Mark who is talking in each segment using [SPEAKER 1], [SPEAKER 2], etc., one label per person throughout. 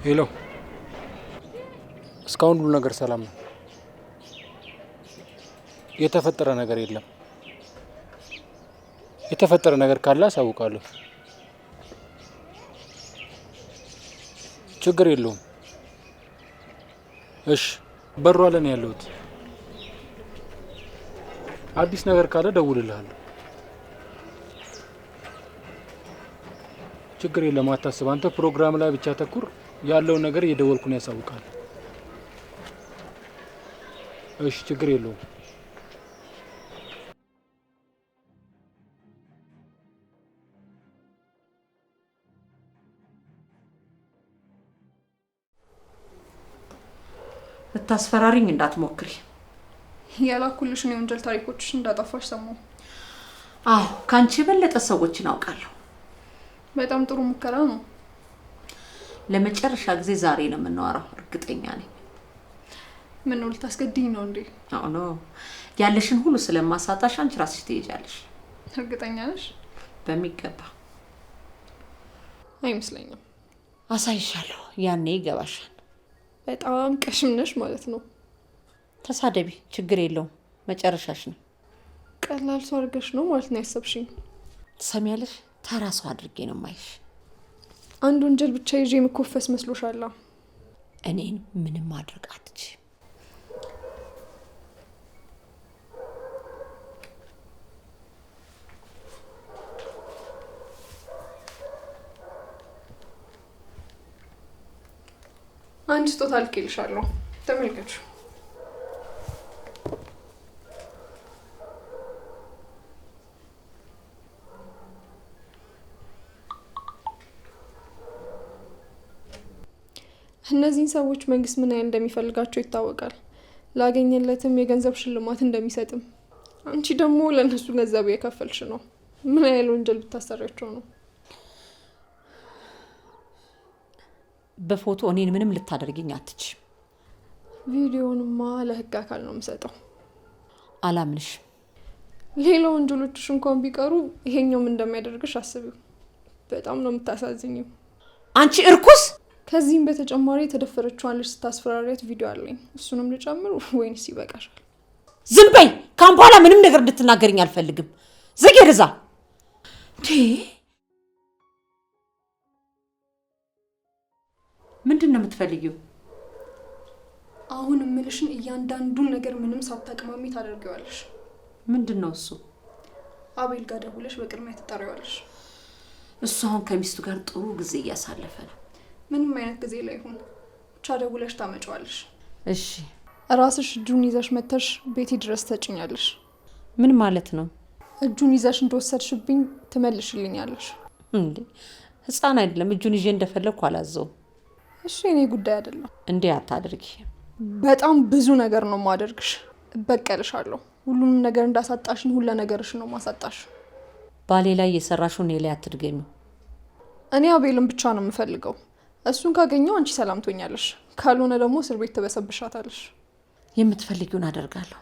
[SPEAKER 1] ሄሎ፣ እስካሁን ሁሉ ነገር ሰላም ነው። የተፈጠረ ነገር የለም። የተፈጠረ ነገር ካለ አሳውቃለሁ። ችግር የለውም። እሺ፣ በሯ ላይ ነው ያለሁት። አዲስ ነገር ካለ ደውልልሃለሁ። ችግር የለም፣ አታስብ። አንተ ፕሮግራም ላይ ብቻ ተኩር። ያለውን ነገር እየደወልኩ ነው ያሳውቃል። እሺ፣ ችግር የለውም።
[SPEAKER 2] ልታስፈራሪኝ እንዳትሞክሪ።
[SPEAKER 3] ያላኩልሽን የወንጀል ታሪኮችሽ እንዳጠፋሽ ሰማሁ።
[SPEAKER 2] አዎ፣ ካንቺ የበለጠ ሰዎችን አውቃለሁ።
[SPEAKER 3] በጣም ጥሩ ሙከራ ነው።
[SPEAKER 2] ለመጨረሻ ጊዜ ዛሬ ነው የምናወራው፣ እርግጠኛ ነኝ።
[SPEAKER 3] ምን ነው ልታስገድኝ ነው እንዴ?
[SPEAKER 2] አዎ ነው። ያለሽን ሁሉ ስለማሳጣሽ አንቺ ራስሽ ትሄጃለሽ።
[SPEAKER 3] እርግጠኛ ነሽ?
[SPEAKER 2] በሚገባ።
[SPEAKER 3] አይመስለኝም።
[SPEAKER 2] አሳይሻለሁ፣ ያኔ ይገባሻል።
[SPEAKER 3] በጣም ቀሽም ነሽ ማለት ነው።
[SPEAKER 2] ተሳደቢ፣ ችግር የለውም። መጨረሻሽ ነው።
[SPEAKER 3] ቀላል ሰው አድርገሽ ነው ማለት ነው ያሰብሽኝ።
[SPEAKER 2] ትሰሚያለሽ? ተራ ሰው አድርጌ ነው የማይሽ።
[SPEAKER 3] አንድ ወንጀል ብቻ ይዤ የምኮፈስ መስሎሻል?
[SPEAKER 2] እኔን ምንም ማድረግ አትችይም።
[SPEAKER 3] አንድ ስጦታ ልኬልሻለሁ፣ ተመልከቹ። እነዚህን ሰዎች መንግስት ምን ያህል እንደሚፈልጋቸው ይታወቃል። ላገኘለትም የገንዘብ ሽልማት እንደሚሰጥም። አንቺ ደግሞ ለእነሱ ገንዘብ የከፈልሽ ነው። ምን ያህል ወንጀል ብታሰሪያቸው ነው?
[SPEAKER 2] በፎቶ እኔን ምንም ልታደርግኝ አትችይም።
[SPEAKER 3] ቪዲዮንማ ለህግ አካል ነው የምሰጠው።
[SPEAKER 2] አላምንሽ።
[SPEAKER 3] ሌላ ወንጀሎችሽ እንኳን ቢቀሩ ይሄኛውም እንደሚያደርግሽ አስቢው። በጣም ነው የምታሳዝኝው
[SPEAKER 2] አንቺ እርኩስ።
[SPEAKER 3] ከዚህም በተጨማሪ የተደፈረችዋን ልጅ ስታስፈራሪያት ቪዲዮ አለኝ። እሱንም ልጨምር ወይንስ ይበቃሻል?
[SPEAKER 2] ዝም በይ። ካሁን በኋላ ምንም ነገር እንድትናገርኝ አልፈልግም። ዝግ ርዛ። ምንድን ነው የምትፈልጊው?
[SPEAKER 3] አሁን እምልሽን እያንዳንዱን ነገር ምንም ሳታቅማሚ ታደርጊዋለሽ።
[SPEAKER 2] ምንድን ነው እሱ?
[SPEAKER 3] አቤል ጋር ደውለሽ በቅድሚያ ትጠሪዋለሽ።
[SPEAKER 2] እሱ አሁን ከሚስቱ ጋር ጥሩ ጊዜ እያሳለፈ ነው።
[SPEAKER 3] ምንም አይነት ጊዜ ላይ ይሁን ብቻ ደውለሽ ታመጪዋለሽ።
[SPEAKER 2] እሺ።
[SPEAKER 3] ራስሽ እጁን ይዘሽ መተሽ ቤቴ ድረስ ተጭኛለሽ።
[SPEAKER 2] ምን ማለት ነው?
[SPEAKER 3] እጁን ይዘሽ እንደወሰድሽብኝ ትመልሽልኛለሽ።
[SPEAKER 2] እንዴ ህፃን አይደለም። እጁን ይዤ እንደፈለግኩ አላዘውም።
[SPEAKER 3] እሱ የኔ ጉዳይ አይደለም።
[SPEAKER 2] እንዴ አታድርጊ።
[SPEAKER 3] በጣም ብዙ ነገር ነው ማደርግሽ። እበቀልሻለሁ። ሁሉንም ነገር እንዳሳጣሽን ሁሉ ነገርሽ ነው ማሳጣሽ።
[SPEAKER 2] ባሌ ላይ የሰራሽው እኔ ላይ አትድገሚው።
[SPEAKER 3] እኔ አቤልን ብቻ ነው የምፈልገው። እሱን ካገኘው አንቺ ሰላም ትሆኛለሽ፣ ካልሆነ ደግሞ እስር ቤት ተበሰብሻታለሽ።
[SPEAKER 2] የምትፈልጊውን አደርጋለሁ።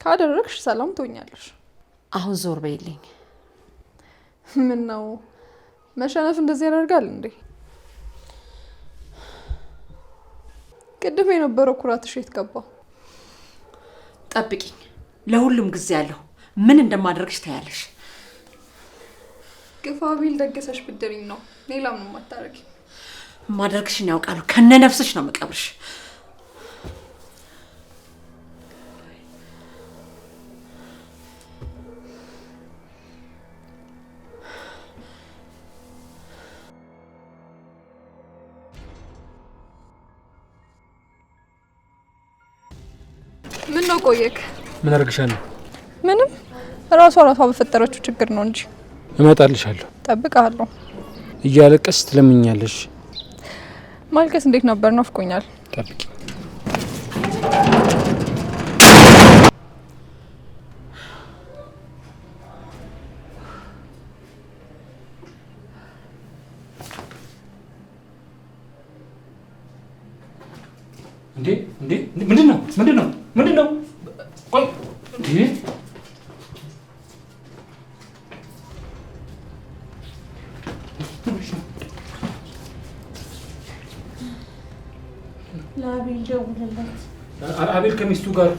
[SPEAKER 3] ካደረግሽ ሰላም ትሆኛለሽ።
[SPEAKER 2] አሁን ዞር በይልኝ።
[SPEAKER 3] ምን ነው መሸነፍ እንደዚህ ያደርጋል እንዴ? ቅድም የነበረው ኩራትሽ የት ገባ?
[SPEAKER 2] ጠብቂኝ፣ ለሁሉም ጊዜ አለው። ምን እንደማደርግሽ ታያለሽ።
[SPEAKER 3] ግፋ ቢል ደገሰሽ ብድሪኝ ነው። ሌላ ምንም አታረጊ።
[SPEAKER 2] ማደርግሽን ያውቃሉ። ከነ ነፍስሽ ነው መቀብርሽ።
[SPEAKER 3] ምን ነው ቆየክ?
[SPEAKER 1] ምን አርግሻለሁ?
[SPEAKER 3] ምንም ራሷ በፈጠረችው ችግር ነው እንጂ።
[SPEAKER 1] እመጣልሻለሁ።
[SPEAKER 3] ጠብቃለሁ።
[SPEAKER 1] እያለቀስ ትለምኛለሽ።
[SPEAKER 3] ማልቀስ እንዴት ነበር? ናፍቆኛል።
[SPEAKER 1] ጠብቂ። እንዴ ምንድነው? ቆይ እንዴ
[SPEAKER 2] ደውልለት።
[SPEAKER 1] አቤል ከሚስቱ ጋር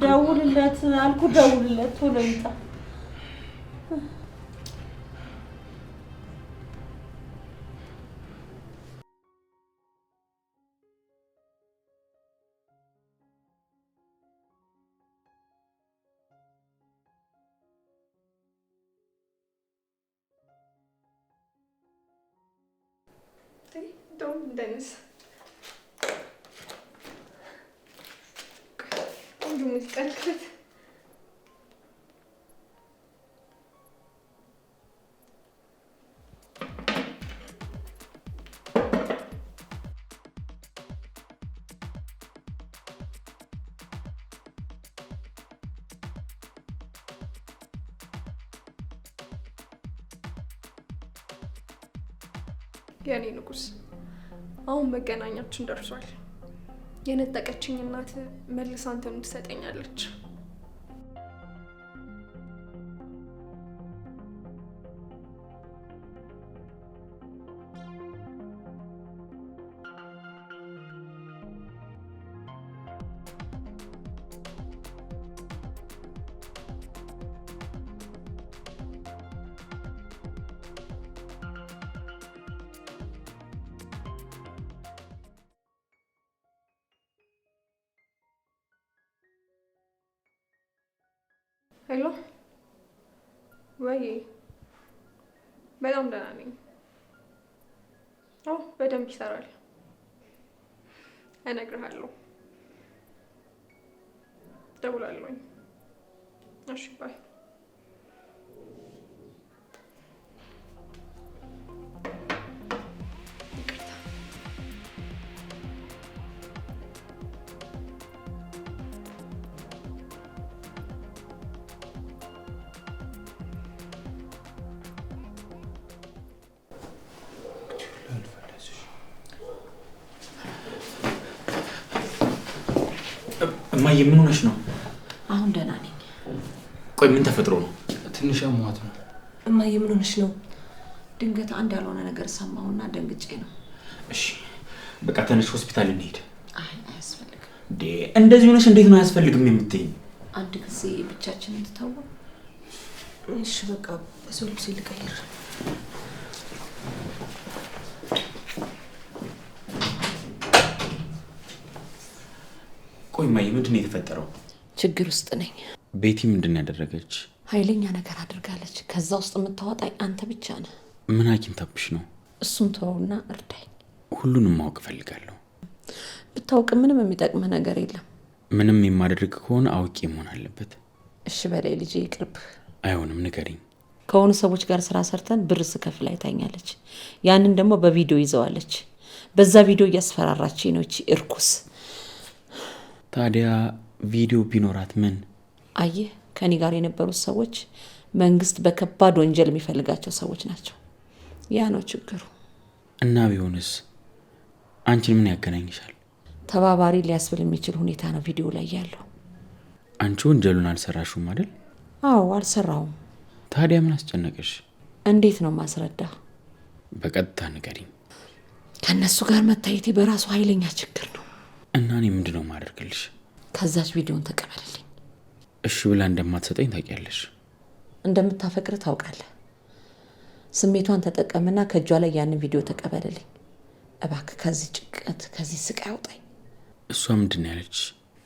[SPEAKER 2] ደውልለት አልኩ። ደውልለት ቶሎ ይምጣ።
[SPEAKER 3] Don't, Dennis. ቆንጆ ሙዚቃ ልክፈት። የኔ ንጉስ አሁን መገናኛችን ደርሷል። የነጠቀችኝ እናት መልሳ አንተን ትሰጠኛለች። ሄሎ ወይ በጣም ደህና ነኝ። አዎ በደንብ ይሰራል። እነግርሃለሁ። ደውላለሁኝ። እሺ ባይ።
[SPEAKER 4] እማዬ ምን ሆነሽ ነው?
[SPEAKER 2] አሁን ደህና ነኝ።
[SPEAKER 4] ቆይ ምን ተፈጥሮ ነው?
[SPEAKER 1] ትንሽ አሟት ነው።
[SPEAKER 2] እማዬ ምን ሆነሽ ነው? ድንገት አንድ ያልሆነ ነገር ሰማሁና ደንግጬ ነው።
[SPEAKER 4] እሺ በቃ ተነሽ ሆስፒታል እንሂድ።
[SPEAKER 2] አይ አያስፈልግም።
[SPEAKER 4] እንደዚህ ሆነሽ እንዴት ነው አያስፈልግም የምትይኝ?
[SPEAKER 2] አንድ ጊዜ ብቻችንን እንተው። እሺ በቃ በሰው ልብስ ልቀይር።
[SPEAKER 4] ቆይ እማዬ ምንድን ነው የተፈጠረው?
[SPEAKER 2] ችግር ውስጥ ነኝ።
[SPEAKER 4] ቤቲ ምንድን ነው ያደረገች?
[SPEAKER 2] ኃይለኛ ነገር አድርጋለች። ከዛ ውስጥ የምታወጣኝ አንተ ብቻ ነህ።
[SPEAKER 4] ምን ሐኪም ታብሽ ነው?
[SPEAKER 2] እሱን ተወውና እርዳኝ።
[SPEAKER 4] ሁሉንም ማወቅ እፈልጋለሁ።
[SPEAKER 2] ብታውቅ ምንም የሚጠቅምህ ነገር የለም።
[SPEAKER 4] ምንም የማደርግ ከሆነ አውቄ መሆን አለበት።
[SPEAKER 2] እሺ በላይ ልጄ ይቅርብህ።
[SPEAKER 4] አይሆንም ንገሪኝ።
[SPEAKER 2] ከሆኑ ሰዎች ጋር ስራ ሰርተን ብር ስከፍል አይታኛለች። ያንን ደግሞ በቪዲዮ ይዘዋለች። በዛ ቪዲዮ እያስፈራራችኝ ነው እቺ እርኩስ።
[SPEAKER 4] ታዲያ ቪዲዮ ቢኖራት ምን?
[SPEAKER 2] አየህ ከኔ ጋር የነበሩት ሰዎች መንግስት በከባድ ወንጀል የሚፈልጋቸው ሰዎች ናቸው። ያ ነው ችግሩ።
[SPEAKER 4] እና ቢሆንስ አንቺን ምን ያገናኝሻል?
[SPEAKER 2] ተባባሪ ሊያስብል የሚችል ሁኔታ ነው ቪዲዮ ላይ ያለው።
[SPEAKER 4] አንቺ ወንጀሉን አልሰራሽም አይደል?
[SPEAKER 2] አዎ አልሰራሁም።
[SPEAKER 4] ታዲያ ምን አስጨነቀሽ?
[SPEAKER 2] እንዴት ነው ማስረዳ?
[SPEAKER 4] በቀጥታ ንገሪኝ።
[SPEAKER 2] ከነሱ ጋር መታየቴ በራሱ ኃይለኛ ችግር ነው።
[SPEAKER 4] እና እኔ ምንድነው ማደርግልሽ?
[SPEAKER 2] ከዛች ቪዲዮን ተቀበልልኝ።
[SPEAKER 4] እሺ ብላ እንደማትሰጠኝ ታውቂያለሽ።
[SPEAKER 2] እንደምታፈቅር ታውቃለህ። ስሜቷን ተጠቀምና ከእጇ ላይ ያንን ቪዲዮ ተቀበልልኝ እባክህ። ከዚህ ጭንቀት ከዚህ ስቃይ አውጣኝ።
[SPEAKER 4] እሷ ምንድን ነው ያለች?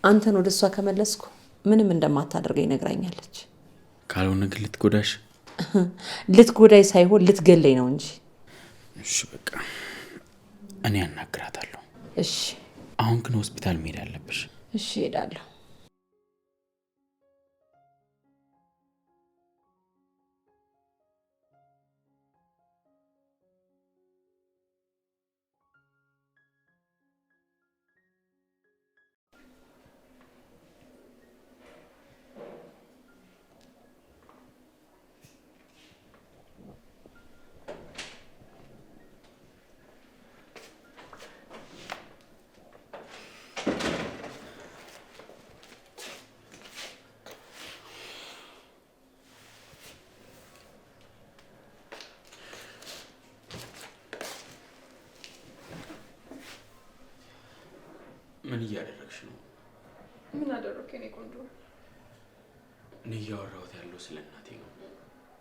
[SPEAKER 2] አንተን ወደ እሷ ከመለስኩ ምንም እንደማታደርገኝ ነግራኛለች።
[SPEAKER 4] ካልሆነ ግን ልትጎዳሽ?
[SPEAKER 2] ልትጎዳይ ሳይሆን ልትገለኝ ነው እንጂ።
[SPEAKER 4] እሺ በቃ እኔ አናግራታለሁ።
[SPEAKER 2] እሺ
[SPEAKER 4] አሁን ግን ሆስፒታል መሄድ አለብሽ።
[SPEAKER 2] እሺ ሄዳለሁ።
[SPEAKER 4] ምን እያደረግሽ ነው?
[SPEAKER 3] ምን አደረኩ የኔ ቆንጆ?
[SPEAKER 4] እኔ እያወራሁት ያለው ስለ እናቴ ነው።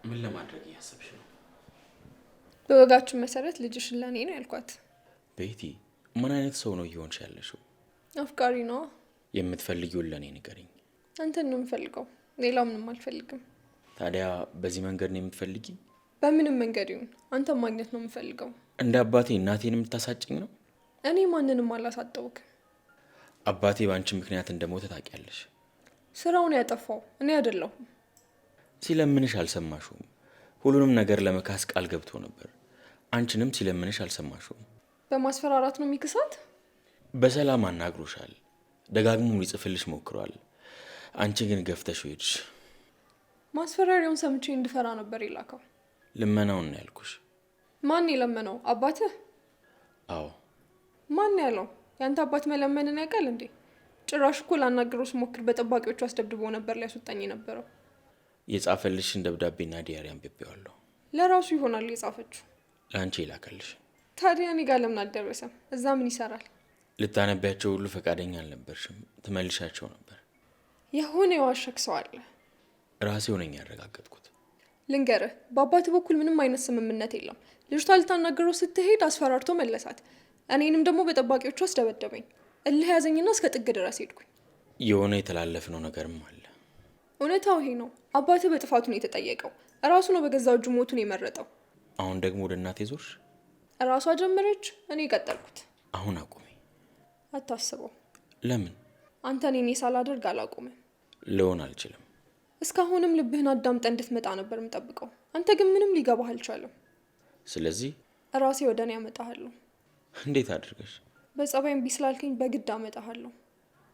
[SPEAKER 4] ምን ለማድረግ እያሰብሽ ነው?
[SPEAKER 3] በወጋችን መሰረት ልጅሽን ለእኔ ነው ያልኳት።
[SPEAKER 4] ቤቲ ምን አይነት ሰው ነው እየሆንሽ ያለሽው?
[SPEAKER 3] አፍቃሪ ነው።
[SPEAKER 4] የምትፈልጊውን ለእኔ ንገሪኝ።
[SPEAKER 3] አንተን ነው የምፈልገው፣ ሌላው ምንም አልፈልግም።
[SPEAKER 4] ታዲያ በዚህ መንገድ ነው የምትፈልጊ?
[SPEAKER 3] በምንም መንገድ ይሁን አንተን ማግኘት ነው የምፈልገው።
[SPEAKER 4] እንደ አባቴ እናቴን የምታሳጭኝ ነው?
[SPEAKER 3] እኔ ማንንም አላሳጠውክ።
[SPEAKER 4] አባቴ በአንቺ ምክንያት እንደሞተ ታውቂያለሽ።
[SPEAKER 3] ስራውን ያጠፋው እኔ አይደለሁም።
[SPEAKER 4] ሲለምንሽ አልሰማሽውም። ሁሉንም ነገር ለመካስ ቃል ገብቶ ነበር። አንቺንም ሲለምንሽ አልሰማሽውም።
[SPEAKER 3] በማስፈራራት ነው የሚክሳት?
[SPEAKER 4] በሰላም አናግሮሻል። ደጋግሞ ሊጽፍልሽ ሞክሯል። አንቺ ግን ገፍተሽ ሄድሽ።
[SPEAKER 3] ማስፈራሪያውን ሰምቼ እንድፈራ ነበር የላከው።
[SPEAKER 4] ልመናውን ነው ያልኩሽ።
[SPEAKER 3] ማን የለመነው? አባትህ?
[SPEAKER 4] አዎ።
[SPEAKER 3] ማን ያለው? ያንተ አባት መለመንን ያውቃል እንዴ? ጭራሽ እኮ ላናግረው ስሞክር በጠባቂዎቹ አስደብድቦ ነበር ሊያስወጣኝ የነበረው።
[SPEAKER 4] የጻፈልሽን ደብዳቤና ዲያሪ አንብቤዋለሁ።
[SPEAKER 3] ለራሱ ይሆናል የጻፈችው።
[SPEAKER 4] ለአንቺ ይላከልሽ።
[SPEAKER 3] ታዲያ እኔ ጋር ለምን አልደረሰም? እዛ ምን ይሰራል?
[SPEAKER 4] ልታነቢያቸው ሁሉ ፈቃደኛ አልነበርሽም። ትመልሻቸው ነበር።
[SPEAKER 3] የሆነ የዋሸክ ሰው አለ።
[SPEAKER 4] ራሴው ነኝ ያረጋገጥኩት።
[SPEAKER 3] ልንገርህ፣ በአባትህ በኩል ምንም አይነት ስምምነት የለም። ልጅቷ ልታናግረው ስትሄድ አስፈራርቶ መለሳት። እኔንም ደግሞ በጠባቂዎቹ አስደበደበኝ። እልህ ያዘኝና እስከ ጥግ ድረስ ሄድኩኝ።
[SPEAKER 4] የሆነ የተላለፍነው ነገርም አለ።
[SPEAKER 3] እውነታው ይሄ ነው። አባትህ በጥፋቱ ነው የተጠየቀው። እራሱ ነው በገዛ እጁ ሞቱን የመረጠው።
[SPEAKER 4] አሁን ደግሞ ወደ እናቴ ዞርሽ?
[SPEAKER 3] እራሷ ጀመረች፣ እኔ ቀጠልኩት።
[SPEAKER 4] አሁን አቁሚ።
[SPEAKER 3] አታስበው።
[SPEAKER 4] ለምን?
[SPEAKER 3] አንተን እኔ ሳላደርግ አላቁምም።
[SPEAKER 4] ልሆን አልችልም።
[SPEAKER 3] እስካሁንም ልብህን አዳምጠ እንድትመጣ ነበር የምጠብቀው። አንተ ግን ምንም ሊገባህ አልቻለም።
[SPEAKER 4] ስለዚህ
[SPEAKER 3] ራሴ ወደ እኔ አመጣሃለሁ።
[SPEAKER 4] እንዴት አድርገሽ?
[SPEAKER 3] በጸባይም ቢስላልከኝ በግድ አመጣሃለሁ።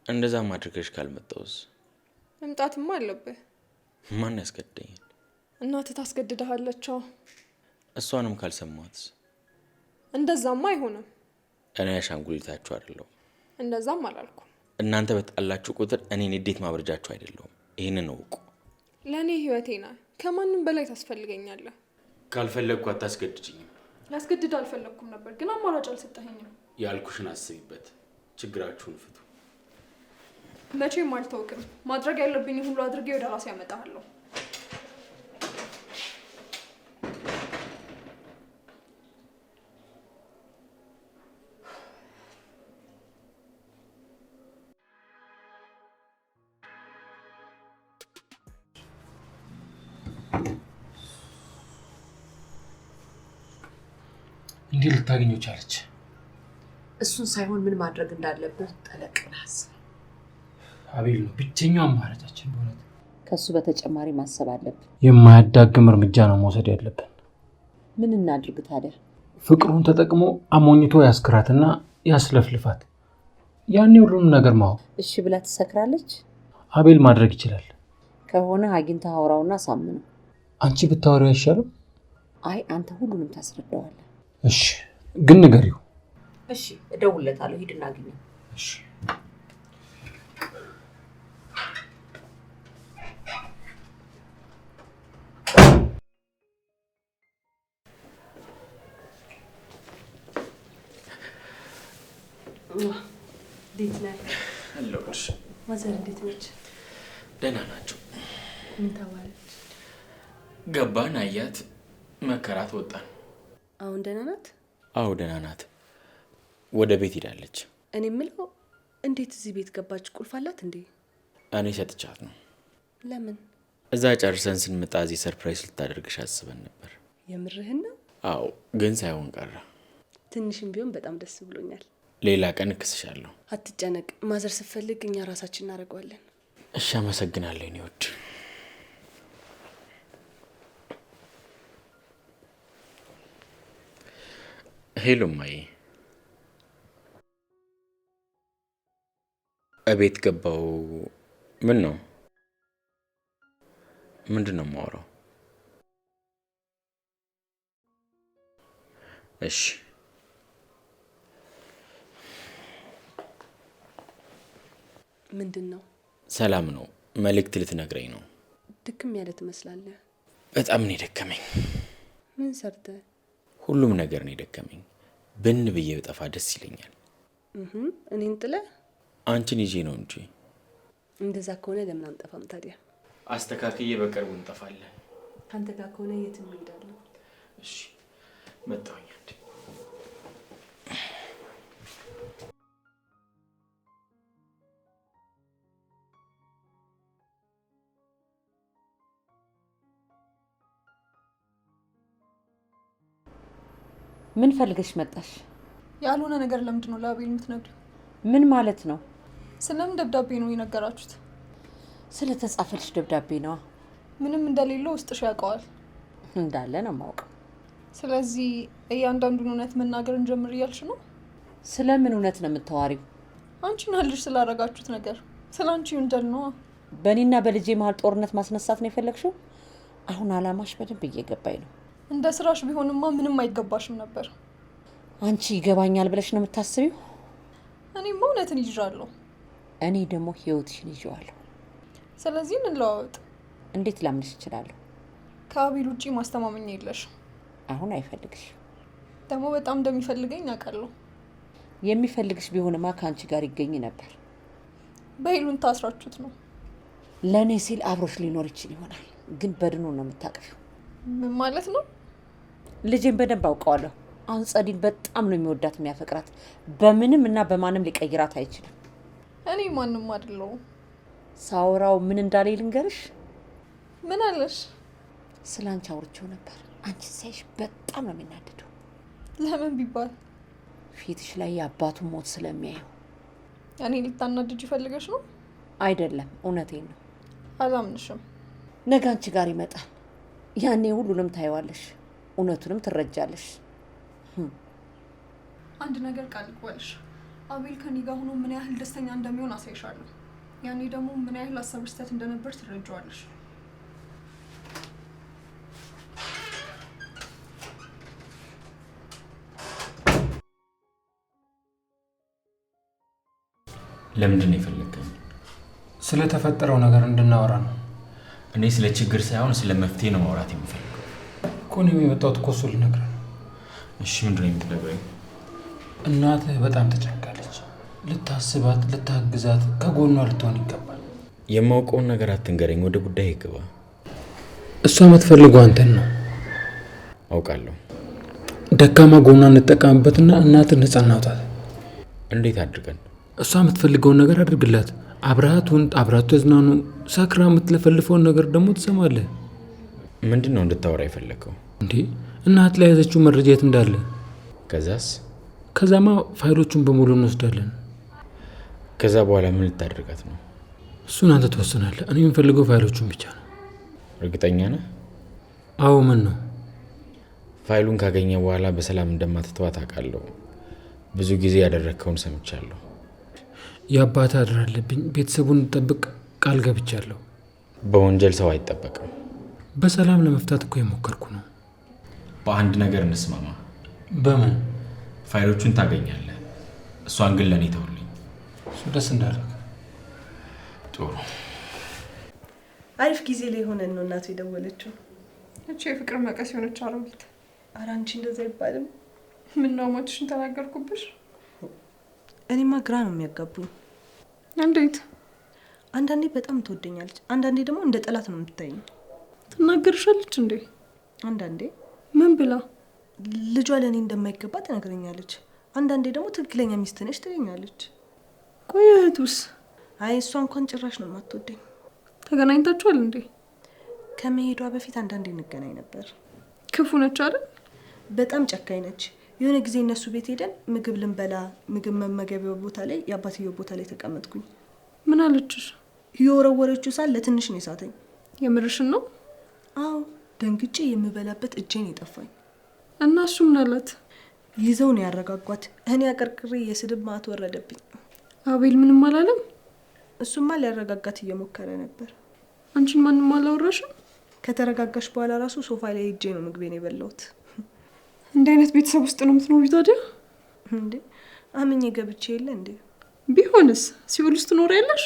[SPEAKER 4] እንደዛም አድርገሽ ካልመጣውስ?
[SPEAKER 3] መምጣትማ አለብህ።
[SPEAKER 4] ማን ያስገድደኛል?
[SPEAKER 3] እናትህ ታስገድድሃለች።
[SPEAKER 4] እሷንም ካልሰማትስ?
[SPEAKER 3] እንደዛማ አይሆንም።
[SPEAKER 4] እኔ አሻንጉሊታችሁ አይደለሁም።
[SPEAKER 3] እንደዛም አላልኩ።
[SPEAKER 4] እናንተ በጣላችሁ ቁጥር እኔ ንዴት ማብረጃችሁ አይደለሁም። ይህንን እወቁ።
[SPEAKER 3] ለእኔ ህይወቴ ና ከማንም በላይ ታስፈልገኛለህ።
[SPEAKER 4] ካልፈለግኩ አታስገድጅኝም።
[SPEAKER 3] ላስገድድ አልፈለግኩም ነበር፣ ግን አማራጭ አልሰጠኸኝም።
[SPEAKER 4] ያልኩሽን አስቢበት። ችግራችሁን ፍቱ።
[SPEAKER 3] መቼም አልተውቅም። ማድረግ ያለብኝ ሁሉ አድርጌ ወደ ራሴ ያመጣሃለሁ።
[SPEAKER 1] እንዴት ልታገኘው ቻለች?
[SPEAKER 2] እሱን ሳይሆን ምን ማድረግ እንዳለብህ ጠለቅ ብለህ አስብ።
[SPEAKER 1] አቤል ነው ብቸኛው አማራጫችን። በእውነት
[SPEAKER 2] ከሱ በተጨማሪ ማሰብ አለብን።
[SPEAKER 1] የማያዳግም እርምጃ ነው መውሰድ ያለብን።
[SPEAKER 2] ምን እናድርግ ታዲያ?
[SPEAKER 1] ፍቅሩን ተጠቅሞ አሞኝቶ ያስክራትና ያስለፍልፋት። ያኔ ሁሉንም ነገር ማወቅ።
[SPEAKER 2] እሺ ብላ ትሰክራለች።
[SPEAKER 1] አቤል ማድረግ ይችላል
[SPEAKER 2] ከሆነ አግኝተህ አውራውና ሳምነው።
[SPEAKER 1] አንቺ ብታወሪው አይሻልም?
[SPEAKER 2] አይ አንተ ሁሉንም ታስረዳዋለህ።
[SPEAKER 1] እሺ ግን ንገሪው።
[SPEAKER 2] እሺ እደውልለታለሁ። ሂድና አግኘው።
[SPEAKER 1] እሺ
[SPEAKER 2] እንዴት ነህ?
[SPEAKER 4] አለሁልሽ።
[SPEAKER 2] ማዘር እንዴት ነች?
[SPEAKER 4] ደህና ናቸው።
[SPEAKER 2] ምን ተባለች?
[SPEAKER 4] ገባን፣ አያት፣ መከራት፣ ወጣን።
[SPEAKER 2] አሁን ደህና ናት?
[SPEAKER 4] አዎ ደህና ናት። ወደ ቤት ሄዳለች።
[SPEAKER 2] እኔ የምለው እንዴት እዚህ ቤት ገባች? ቁልፍ አላት እንዴ?
[SPEAKER 4] እኔ ሰጥቻት ነው።
[SPEAKER 2] ለምን?
[SPEAKER 4] እዛ ጨርሰን ስንመጣ እዚህ ሰርፕራይዝ ልታደርግሽ አስበን ነበር።
[SPEAKER 2] የምርህን ነው?
[SPEAKER 4] አዎ ግን ሳይሆን ቀረ።
[SPEAKER 2] ትንሽም ቢሆን በጣም ደስ ብሎኛል።
[SPEAKER 4] ሌላ ቀን እክስሻለሁ።
[SPEAKER 2] አትጨነቅ። ማዘር ስትፈልግ እኛ ራሳችን እናደርገዋለን።
[SPEAKER 4] እሺ አመሰግናለሁ። እኔ ወድ ሄሎ ማዬ፣ እቤት ገባው። ምን ነው? ምንድን ነው የማወራው? እሺ
[SPEAKER 2] ምንድን ነው?
[SPEAKER 4] ሰላም ነው። መልእክት ልትነግረኝ ነው።
[SPEAKER 2] ድክም ያለ ትመስላለህ።
[SPEAKER 4] በጣም ነው የደከመኝ።
[SPEAKER 2] ምን ሰርተ?
[SPEAKER 4] ሁሉም ነገር ነው የደከመኝ። ብን ብዬ በጠፋ ደስ ይለኛል።
[SPEAKER 2] እኔን ጥለ?
[SPEAKER 4] አንቺን ይዤ ነው እንጂ።
[SPEAKER 5] እንደዛ ከሆነ ለምን አንጠፋም ታዲያ?
[SPEAKER 4] አስተካክዬ በቅርቡ እንጠፋለን።
[SPEAKER 5] አንተ ጋር ከሆነ የትም እንሄዳለን።
[SPEAKER 4] እሺ መጣሁኝ።
[SPEAKER 2] ምን ፈልገሽ መጣሽ?
[SPEAKER 3] ያልሆነ ነገር ለምንድን ነው ለአቤል የምትነግሪው?
[SPEAKER 2] ምን ማለት ነው?
[SPEAKER 3] ስለምን ደብዳቤ ነው የነገራችሁት?
[SPEAKER 2] ስለተጻፈልሽ ደብዳቤ ነው።
[SPEAKER 3] ምንም እንደሌለው ውስጥሽ ያውቀዋል።
[SPEAKER 2] እንዳለ ነው የማውቀው።
[SPEAKER 3] ስለዚህ እያንዳንዱን እውነት መናገር እንጀምር እያልሽ ነው?
[SPEAKER 2] ስለምን እውነት ነው የምታዋሪው?
[SPEAKER 3] አንቺና ልጅ ስላደረጋችሁት ነገር፣ ስለ አንቺ ወንጀል ነው።
[SPEAKER 2] በእኔና በልጄ መሀል ጦርነት ማስነሳት ነው የፈለግሽው? አሁን አላማሽ በደንብ እየገባኝ ነው።
[SPEAKER 3] እንደ ስራሽ ቢሆንማ ምንም አይገባሽም ነበር።
[SPEAKER 2] አንቺ ይገባኛል ብለሽ ነው የምታስቢው?
[SPEAKER 3] እኔማ እውነትን ይዣለሁ።
[SPEAKER 2] እኔ ደግሞ ህይወትሽን ይዤዋለሁ።
[SPEAKER 3] ስለዚህ እንለዋወጥ።
[SPEAKER 2] እንዴት ላምንሽ እችላለሁ?
[SPEAKER 3] ከአቤል ውጪ ማስተማመኛ የለሽ።
[SPEAKER 2] አሁን አይፈልግሽ።
[SPEAKER 3] ደግሞ በጣም እንደሚፈልገኝ አውቃለሁ።
[SPEAKER 2] የሚፈልግሽ ቢሆንማ ከአንቺ ጋር ይገኝ ነበር።
[SPEAKER 3] በይሉን ታስራችሁት ነው።
[SPEAKER 2] ለእኔ ሲል አብሮሽ ሊኖር ይችል ይሆናል፣ ግን በድኑ ነው የምታቅፊው።
[SPEAKER 3] ምን ማለት ነው?
[SPEAKER 2] ልጄን በደንብ አውቀዋለሁ። አሁን ጸዲን በጣም ነው የሚወዳት የሚያፈቅራት። በምንም እና በማንም ሊቀይራት አይችልም።
[SPEAKER 3] እኔ ማንም አይደለሁም።
[SPEAKER 2] ሳውራው ምን እንዳለ ልንገርሽ?
[SPEAKER 3] ምን አለሽ?
[SPEAKER 2] ስለ አንቺ አውርቼው ነበር። አንቺ ሳይሽ በጣም ነው የሚናደደው።
[SPEAKER 3] ለምን ቢባል?
[SPEAKER 2] ፊትሽ ላይ የአባቱን ሞት ስለሚያየው።
[SPEAKER 3] እኔ ልታናድጅ ይፈልገሽ ነው?
[SPEAKER 2] አይደለም፣ እውነቴን ነው።
[SPEAKER 3] አላምንሽም።
[SPEAKER 2] ነገ አንቺ ጋር ይመጣል። ያኔ ሁሉንም ታይዋለሽ፣ እውነቱንም ትረጃለሽ።
[SPEAKER 3] አንድ ነገር ቃል ልግባልሽ። አቤል ከኔ ጋር ሆኖ ምን ያህል ደስተኛ እንደሚሆን አሳይሻለሁ። ያኔ ደግሞ ምን ያህል ሀሳብሽ ስህተት እንደነበር ትረጃዋለሽ።
[SPEAKER 4] ለምንድን ነው የፈለግከኝ?
[SPEAKER 1] ስለተፈጠረው ነገር እንድናወራ ነው።
[SPEAKER 4] እኔ ስለ ችግር ሳይሆን ስለ መፍትሄ ነው ማውራት የምፈልገው።
[SPEAKER 1] እኮ እኔም የመጣሁት እኮ እሱን ልነግርህ ነው።
[SPEAKER 4] እሺ ምንድን ነው የምትነግረኝ?
[SPEAKER 1] እናትህ በጣም ተጨንቃለች። ልታስባት፣ ልታግዛት፣ ከጎኗ ልትሆን ይገባል።
[SPEAKER 4] የማውቀውን ነገር አትንገረኝ፣ ወደ ጉዳይ ይግባ።
[SPEAKER 1] እሷ የምትፈልገው አንተን ነው።
[SPEAKER 4] አውቃለሁ።
[SPEAKER 1] ደካማ ጎኗን እንጠቀምበትና እናትህ ነፃ እናውጣት።
[SPEAKER 4] እንዴት አድርገን?
[SPEAKER 1] እሷ የምትፈልገውን ነገር አድርግላት። አብራቱን አብራቱ ተዝናኑ። ሰክራ የምትለፈልፈውን ነገር ደግሞ ትሰማለህ።
[SPEAKER 4] ምንድን ነው እንድታወራ የፈለገው?
[SPEAKER 1] እንዴ እናት ላይ ያዘችው መረጃ የት እንዳለ።
[SPEAKER 4] ከዛስ?
[SPEAKER 1] ከዛማ ፋይሎቹን በሙሉ እንወስዳለን።
[SPEAKER 4] ከዛ በኋላ ምን ልታደርጋት ነው?
[SPEAKER 1] እሱን አንተ ትወስናለህ። እኔ የምፈልገው ፋይሎቹን ብቻ ነው።
[SPEAKER 4] እርግጠኛ ነህ?
[SPEAKER 1] አዎ። ምን ነው?
[SPEAKER 4] ፋይሉን ካገኘ በኋላ በሰላም እንደማትተዋት አውቃለሁ። ብዙ ጊዜ ያደረግከውን ሰምቻለሁ።
[SPEAKER 1] የአባት አድር አለብኝ። ቤተሰቡን እንጠብቅ ቃል ገብቻለሁ።
[SPEAKER 4] በወንጀል ሰው አይጠበቅም።
[SPEAKER 1] በሰላም ለመፍታት እኮ የሞከርኩ ነው።
[SPEAKER 4] በአንድ ነገር እንስማማ።
[SPEAKER 1] በምን?
[SPEAKER 4] ፋይሎቹን ታገኛለህ፣ እሷን ግን ለእኔ ተውልኝ።
[SPEAKER 1] እሱ ደስ እንዳደረግ።
[SPEAKER 4] ጥሩ።
[SPEAKER 5] አሪፍ ጊዜ ላይ ሆነን ነው እናቱ የደወለችው።
[SPEAKER 3] እቺ የፍቅር መቀስ የሆነች አሮጊት።
[SPEAKER 5] ኧረ አንቺ እንደዛ አይባልም።
[SPEAKER 3] ምነው ሞትሽን ተናገርኩብሽ?
[SPEAKER 5] እኔማ ግራ ነው የሚያጋቡኝ።
[SPEAKER 3] እንዴት?
[SPEAKER 5] አንዳንዴ በጣም ትወደኛለች፣ አንዳንዴ ደግሞ እንደ ጠላት ነው የምትታየኝ።
[SPEAKER 3] ትናገርሻለች እንዴ?
[SPEAKER 5] አንዳንዴ
[SPEAKER 3] ምን ብላ?
[SPEAKER 5] ልጇ ለእኔ እንደማይገባ ትነግረኛለች። አንዳንዴ ደግሞ ትክክለኛ ሚስት ነሽ ትለኛለች።
[SPEAKER 3] ቆይ እህቱስ?
[SPEAKER 5] አይ እሷ እንኳን ጭራሽ ነው የማትወደኝ።
[SPEAKER 3] ተገናኝታችኋል እንዴ?
[SPEAKER 5] ከመሄዷ በፊት አንዳንዴ እንገናኝ ነበር።
[SPEAKER 3] ክፉ ነች አይደል?
[SPEAKER 5] በጣም ጨካኝ ነች። የሆነ ጊዜ እነሱ ቤት ሄደን ምግብ ልንበላ፣ ምግብ መመገቢያው ቦታ ላይ የአባትየው ቦታ ላይ ተቀመጥኩኝ።
[SPEAKER 3] ምን አለችሽ?
[SPEAKER 5] የወረወረችው ሳል ለትንሽ ነው የሳተኝ።
[SPEAKER 3] የምርሽን ነው?
[SPEAKER 5] አዎ ደንግጬ የምበላበት እጄን የጠፋኝ።
[SPEAKER 3] እና እሱ ምን አላት?
[SPEAKER 5] ይዘው ነው ያረጋጓት። እኔ አቀርቅሬ የስድብ ማት ወረደብኝ።
[SPEAKER 3] አቤል ምንም አላለም?
[SPEAKER 5] እሱማ ሊያረጋጋት እየሞከረ ነበር።
[SPEAKER 3] አንቺን ማንም አላወራሽም?
[SPEAKER 5] ከተረጋጋሽ በኋላ ራሱ ሶፋ ላይ ሄጄ ነው ምግቤን የበላሁት።
[SPEAKER 3] እንደ አይነት ቤተሰብ ውስጥ ነው የምትኖሪው ታዲያ?
[SPEAKER 5] እንዴ አምኜ ገብቼ የለ እንዴ?
[SPEAKER 3] ቢሆንስ ሲኦል ውስጥ ትኖሪያለሽ?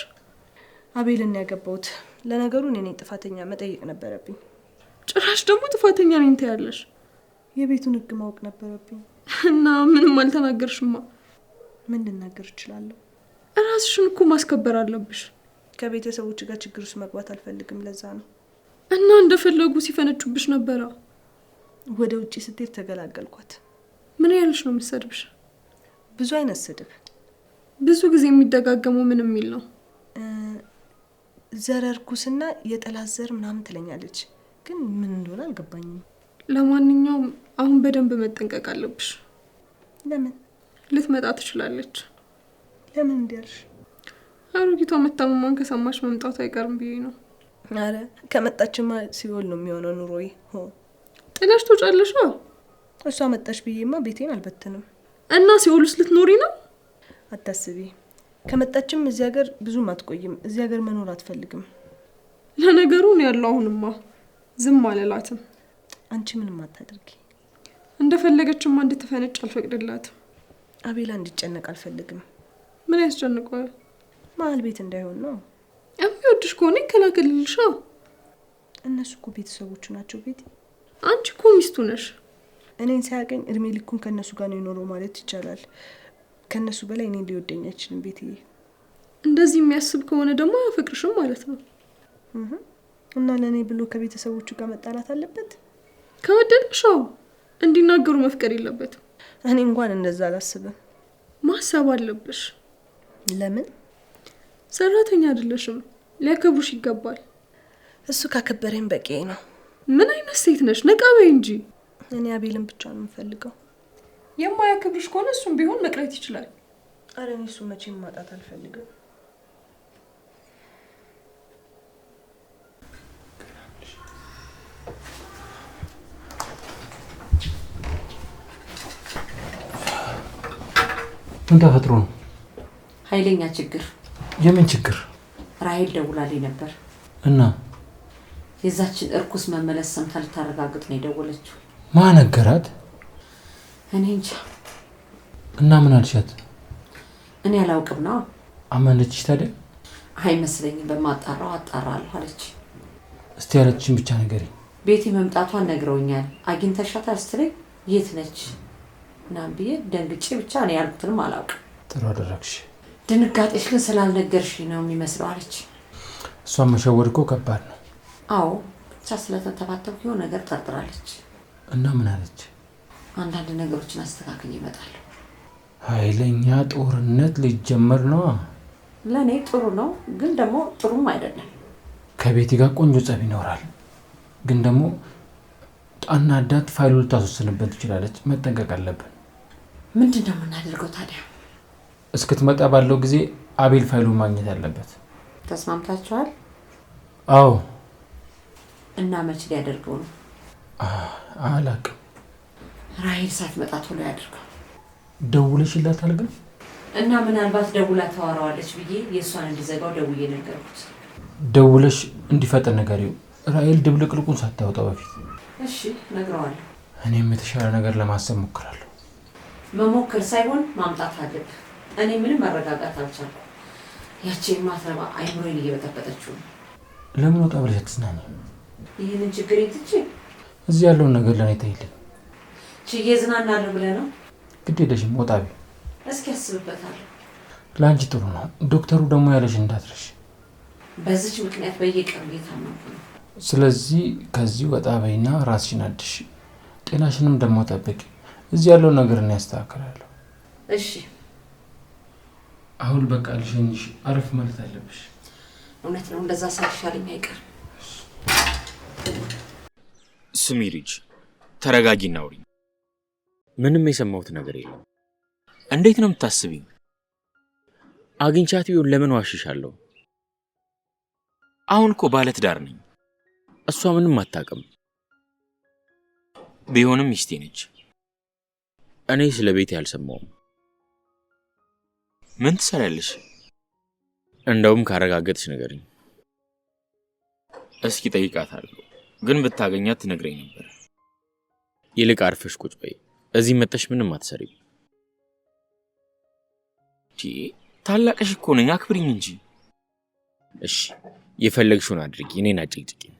[SPEAKER 5] አቤልን ያገባሁት። ለነገሩ እኔ ነኝ ጥፋተኛ፣ መጠየቅ ነበረብኝ።
[SPEAKER 3] ጭራሽ ደግሞ ጥፋተኛ ነኝ ትያለሽ?
[SPEAKER 5] የቤቱን ህግ ማወቅ ነበረብኝ።
[SPEAKER 3] እና ምንም አልተናገርሽማ?
[SPEAKER 5] ምን ልናገር እችላለሁ?
[SPEAKER 3] ራስሽን እኮ ማስከበር አለብሽ።
[SPEAKER 5] ከቤተሰቦች ጋር ችግር ውስጥ መግባት አልፈልግም። ለዛ ነው።
[SPEAKER 3] እና እንደፈለጉ ሲፈነጩብሽ ነበረ።
[SPEAKER 5] ወደ ውጪ ስትሄድ ተገላገልኳት።
[SPEAKER 3] ምን ያልሽ ነው የምትሰድብሽ?
[SPEAKER 5] ብዙ አይነት ስድብ፣
[SPEAKER 3] ብዙ ጊዜ የሚደጋገመው ምን የሚል ነው?
[SPEAKER 5] ዘረርኩስና የጠላት ዘር ምናምን ትለኛለች፣ ግን ምን እንደሆነ አልገባኝም።
[SPEAKER 3] ለማንኛውም አሁን በደንብ መጠንቀቅ አለብሽ።
[SPEAKER 5] ለምን?
[SPEAKER 3] ልትመጣ ትችላለች።
[SPEAKER 5] ለምን እንዲያልሽ?
[SPEAKER 3] አሮጊቷ መታመሟን ከሰማች መምጣቱ አይቀርም ብዬ ነው።
[SPEAKER 5] አረ ከመጣችማ ሲኦል ነው የሚሆነው ኑሮዬ።
[SPEAKER 3] ጥለሽ ትወጫለሽ?
[SPEAKER 5] እሷ መጣች ብዬማ ቤቴን አልበትንም።
[SPEAKER 3] እና ሲኦል ውስጥ ልትኖሪ ነው?
[SPEAKER 5] አታስቢ። ከመጣችም እዚህ ሀገር ብዙም አትቆይም። እዚህ ሀገር መኖር አትፈልግም።
[SPEAKER 3] ለነገሩ ነው ያለው። አሁንማ ዝም አልላትም።
[SPEAKER 5] አንቺ ምንም አታድርጊ።
[SPEAKER 3] እንደፈለገችማ እንድትፈነጭ አልፈቅድላትም።
[SPEAKER 5] አቤላ እንዲጨነቅ አልፈልግም።
[SPEAKER 3] ምን ያስጨንቀዋል?
[SPEAKER 5] መሀል ቤት እንዳይሆን ነው።
[SPEAKER 3] የሚወድሽ ከሆነ ይከላከልልሻ።
[SPEAKER 5] እነሱ እኮ ቤተሰቦቹ ናቸው። ቤት
[SPEAKER 3] አንቺ እኮ ሚስቱ ነሽ።
[SPEAKER 5] እኔን ሳያገኝ እድሜ ልኩን ከእነሱ ጋር ነው የኖረው ማለት ይቻላል። ከእነሱ በላይ እኔን ሊወደኝ አይችልም። ቤትዬ
[SPEAKER 3] እንደዚህ የሚያስብ ከሆነ ደግሞ አያፈቅርሽም ማለት ነው።
[SPEAKER 5] እና ለእኔ ብሎ ከቤተሰቦቹ ጋር መጣላት አለበት?
[SPEAKER 3] ከወደድሻው እንዲናገሩ መፍቀድ የለበትም።
[SPEAKER 5] እኔ እንኳን እንደዛ አላስብም።
[SPEAKER 3] ማሰብ አለብሽ።
[SPEAKER 5] ለምን?
[SPEAKER 3] ሰራተኛ አይደለሽም። ሊያከብሩሽ ይገባል።
[SPEAKER 5] እሱ ካከበረኝ በቂ ነው።
[SPEAKER 3] ምን አይነት ሴት ነሽ? ነቃ በይ እንጂ።
[SPEAKER 5] እኔ አቤልን ብቻ ነው የምፈልገው።
[SPEAKER 3] የማያከብርሽ ከሆነ እሱም ቢሆን መቅረት ይችላል።
[SPEAKER 5] አረ እኔ እሱ መቼም ማጣት አልፈልግም።
[SPEAKER 1] ምን ተፈጥሮ ነው?
[SPEAKER 2] ኃይለኛ ችግር።
[SPEAKER 1] የምን ችግር?
[SPEAKER 2] ራሄል ደውላልኝ ነበር
[SPEAKER 1] እና
[SPEAKER 2] የዛችን እርኩስ መመለስ ሰምታ ልታረጋግጥ ነው የደወለችው።
[SPEAKER 1] ማን ነገራት?
[SPEAKER 2] እኔ እንጃ።
[SPEAKER 1] እና ምን አልሻት?
[SPEAKER 2] እኔ አላውቅም ነው።
[SPEAKER 1] አመነችሽ ታዲያ?
[SPEAKER 2] አይመስለኝም። በማጣራው አጣራለሁ አለች።
[SPEAKER 1] እስቲ ያለችሽን ብቻ ንገሪኝ።
[SPEAKER 2] ቤቴ መምጣቷን ነግረውኛል። አግኝተሻታል ስትለኝ የት ነች ምናምን ብዬ ደንግጬ ብቻ እኔ ያልኩትንም አላውቅም።
[SPEAKER 1] ጥሩ አደረግሽ።
[SPEAKER 2] ድንጋጤሽ ግን ስላልነገርሽኝ ነው የሚመስለው አለች።
[SPEAKER 1] እሷን መሸወድ እኮ ከባድ ነው።
[SPEAKER 2] አዎ ብቻ ስለተንተባተብኩ የሆነ ነገር ጠርጥራለች።
[SPEAKER 1] እና ምን አለች?
[SPEAKER 2] አንዳንድ ነገሮችን አስተካክል ይመጣል።
[SPEAKER 1] ኃይለኛ ጦርነት ሊጀመር ነው።
[SPEAKER 2] ለእኔ ጥሩ ነው፣ ግን ደግሞ ጥሩም አይደለም።
[SPEAKER 1] ከቤቴ ጋር ቆንጆ ጸብ ይኖራል፣ ግን ደግሞ ጣና ዳት ፋይሉ ልታስወስንበት ትችላለች። መጠንቀቅ አለብን።
[SPEAKER 2] ምንድን ነው የምናደርገው ታዲያ?
[SPEAKER 1] እስክትመጣ ባለው ጊዜ አቤል ፋይሉን ማግኘት አለበት።
[SPEAKER 2] ተስማምታችኋል?
[SPEAKER 1] አዎ።
[SPEAKER 2] እና መቼ ሊያደርገው ነው?
[SPEAKER 1] አላውቅም።
[SPEAKER 2] ራሄል ሳትመጣ ቶሎ ያድርገው።
[SPEAKER 1] ደውለሽላታል ግን?
[SPEAKER 2] እና ምናልባት ደውላ ታወራዋለች ብዬ የእሷን እንዲዘጋው ደውዬ ነገርኩት።
[SPEAKER 1] ደውለሽ እንዲፈጠን ንገሪው፣ ራሄል ድብልቅልቁን ሳታወጣው በፊት።
[SPEAKER 2] እሺ እነግረዋለሁ።
[SPEAKER 1] እኔም የተሻለ ነገር ለማሰብ ሞክራለሁ።
[SPEAKER 2] መሞከር ሳይሆን ማምጣት አለብህ። እኔ ምንም መረጋጋት አልቻልኩም። ያቺ የማትረባ አይምሮዬን እየበጠበጠችው ነው።
[SPEAKER 1] ለምን ወጣ ብለሽ አትዝናኝ?
[SPEAKER 2] ይህንን ችግር ትቼ
[SPEAKER 1] እዚህ ያለውን ነገር ለእኔ ተይልኝ።
[SPEAKER 2] ችዬ ዝናናለሁ ብለህ ነው?
[SPEAKER 1] ግድ የለሽም፣ ወጣ ቢ።
[SPEAKER 2] እስኪ አስብበታለሁ።
[SPEAKER 1] ለአንቺ ጥሩ ነው። ዶክተሩ ደግሞ ያለሽ እንዳትረሽ።
[SPEAKER 2] በዚች ምክንያት በየቀኑ እየታመምኩ ነው።
[SPEAKER 1] ስለዚህ ከዚህ ወጣ በይና ራስሽን አድሽ፣ ጤናሽንም ደግሞ ጠብቂ። እዚህ ያለውን ነገር እኔ ያስተካክላለሁ።
[SPEAKER 2] እሺ
[SPEAKER 1] አሁን በቃ ልሸኝሽ፣ አረፍ ማለት አለብሽ።
[SPEAKER 2] እውነት ነው፣ እንደዛ ሳይሻለኝ አይቀርም።
[SPEAKER 4] ስሚ ልጅ፣ ተረጋጊና አውሪኝ። ምንም የሰማሁት ነገር የለም። እንዴት ነው የምታስቢኝ? አግኝቻት ቢሆን ለምን ዋሽሻለሁ? አሁን እኮ ባለትዳር ነኝ። እሷ ምንም አታውቅም። ቢሆንም ሚስቴ ነች። እኔ ስለ ቤቴ አልሰማሁም። ምን ትሰራለሽ? እንደውም ካረጋገጥሽ ንገሪኝ። እስኪ ጠይቃታለሁ፣ ግን ብታገኛት ትነግረኝ ነበር። ይልቅ አርፈሽ ቁጭ በይ። እዚህ መጥተሽ ምንም አትሰሪም። ታላቅሽ እኮ ነኝ፣ አክብሪኝ እንጂ። እሺ የፈለግሽውን አድርጊ፣ እኔን አጭቅጭቂኝ።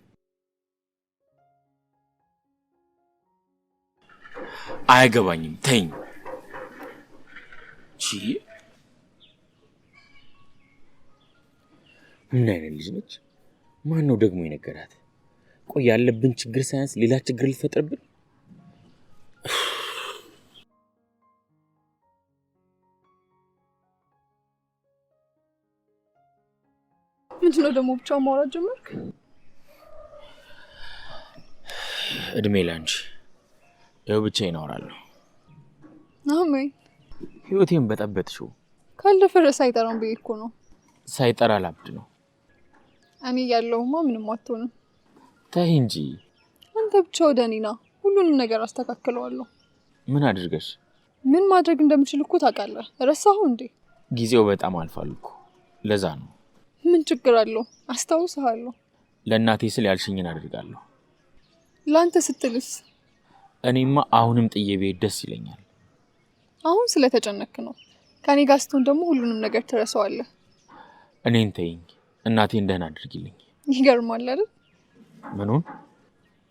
[SPEAKER 4] አያገባኝም፣ ተይኝ። ምን አይነት ልጅ ነች? ማን ነው ደግሞ የነገራት? ቆይ ያለብን ችግር ሳያንስ ሌላ ችግር ልትፈጥርብን?
[SPEAKER 3] ምንድነው ደግሞ ብቻውን ማውራት ጀመርክ?
[SPEAKER 4] እድሜ ላንቺ። ይኸው ብቻዬን አወራለሁ።
[SPEAKER 3] አሜን።
[SPEAKER 4] ህይወቴን በጠበጥሽው።
[SPEAKER 3] ካልደፈረሰ አይጠራም ብዬ እኮ ነው።
[SPEAKER 4] ሳይጠራ ላብድ ነው።
[SPEAKER 3] እኔ ያለሁማ ምንም አትሆንም።
[SPEAKER 4] ተይ እንጂ።
[SPEAKER 3] አንተ ብቻ ወደ እኔ ና፣ ሁሉንም ነገር አስተካክለዋለሁ።
[SPEAKER 4] ምን አድርገሽ?
[SPEAKER 3] ምን ማድረግ እንደምችል እኮ ታውቃለህ። ረሳሁ እንዴ?
[SPEAKER 4] ጊዜው በጣም አልፏል እኮ። ለዛ ነው።
[SPEAKER 3] ምን ችግር አለው? አስታውስሃለሁ።
[SPEAKER 4] ለእናቴ ስል ያልሽኝን አድርጋለሁ።
[SPEAKER 3] ለአንተ ስትልስ?
[SPEAKER 4] እኔማ አሁንም ጥዬ ብሄድ ደስ ይለኛል።
[SPEAKER 3] አሁን ስለተጨነክ ነው። ከኔ ጋር ስትሆን ደግሞ ሁሉንም ነገር ትረሳዋለህ።
[SPEAKER 4] እኔን ተይኝ። እናቴን ደህና አድርጊልኝ።
[SPEAKER 3] ይገርማል አይደል?
[SPEAKER 4] ምኑን?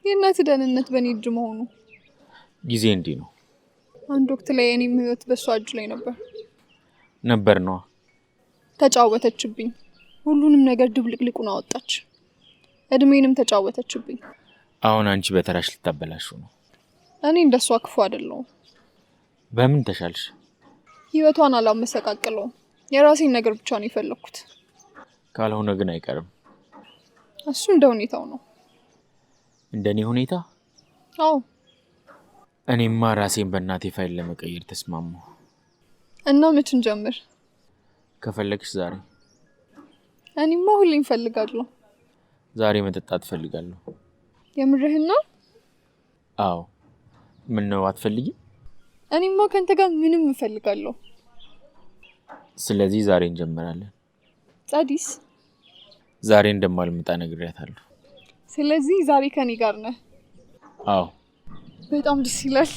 [SPEAKER 3] የእናትህ ደህንነት በእኔ እጅ መሆኑ።
[SPEAKER 4] ጊዜ እንዲህ ነው።
[SPEAKER 3] አንድ ወቅት ላይ የኔም ህይወት በእሷ እጅ ላይ
[SPEAKER 4] ነበር ነዋ።
[SPEAKER 3] ተጫወተችብኝ። ሁሉንም ነገር ድብልቅልቁን አወጣች። እድሜንም ተጫወተችብኝ።
[SPEAKER 4] አሁን አንቺ በተራሽ ልታበላሹ ነው።
[SPEAKER 3] እኔ እንደሷ ክፉ አይደለሁም።
[SPEAKER 4] በምን ተሻልሽ?
[SPEAKER 3] ህይወቷን አላመሰቃቅለውም። የራሴን ነገር ብቻ ነው የፈለኩት።
[SPEAKER 4] ካልሆነ ግን አይቀርም።
[SPEAKER 3] እሱ እንደ ሁኔታው ነው።
[SPEAKER 4] እንደኔ ሁኔታ?
[SPEAKER 3] አዎ።
[SPEAKER 4] እኔማ ራሴን በእናቴ ፋይል ለመቀየር ተስማማሁ።
[SPEAKER 3] እና መች እንጀምር?
[SPEAKER 4] ከፈለግሽ ዛሬ።
[SPEAKER 3] እኔማ ሁሌም እፈልጋለሁ።
[SPEAKER 4] ዛሬ መጠጣት እፈልጋለሁ።
[SPEAKER 3] የምርህን ነው?
[SPEAKER 4] አዎ። ምን ነው አትፈልጊም?
[SPEAKER 3] እኔማ ከአንተ ጋር ምንም እፈልጋለሁ።
[SPEAKER 4] ስለዚህ ዛሬ እንጀምራለን።
[SPEAKER 3] ጻዲስ?
[SPEAKER 4] ዛሬ እንደማልመጣ ነግሬያታለሁ።
[SPEAKER 3] ስለዚህ ዛሬ ከኔ ጋር ነህ?
[SPEAKER 4] አዎ።
[SPEAKER 3] በጣም ደስ ይላል።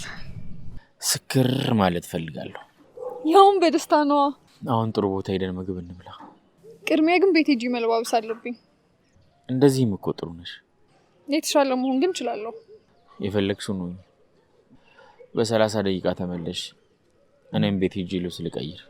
[SPEAKER 4] ስክር ማለት እፈልጋለሁ።
[SPEAKER 3] ያውን በደስታ ነዋ።
[SPEAKER 4] አሁን ጥሩ ቦታ ሄደን ምግብ እንብላ።
[SPEAKER 3] ቅድሚያ ግን ቤት ሄጄ መለባበስ አለብኝ።
[SPEAKER 4] እንደዚህም እኮ ጥሩ ነሽ።
[SPEAKER 3] የተሻለ መሆን ግን እችላለሁ።
[SPEAKER 4] የፈለግሽው ነው። በ30 ደቂቃ ተመለሽ። እኔም ቤት ሄጄ ልብስ ልቀይር።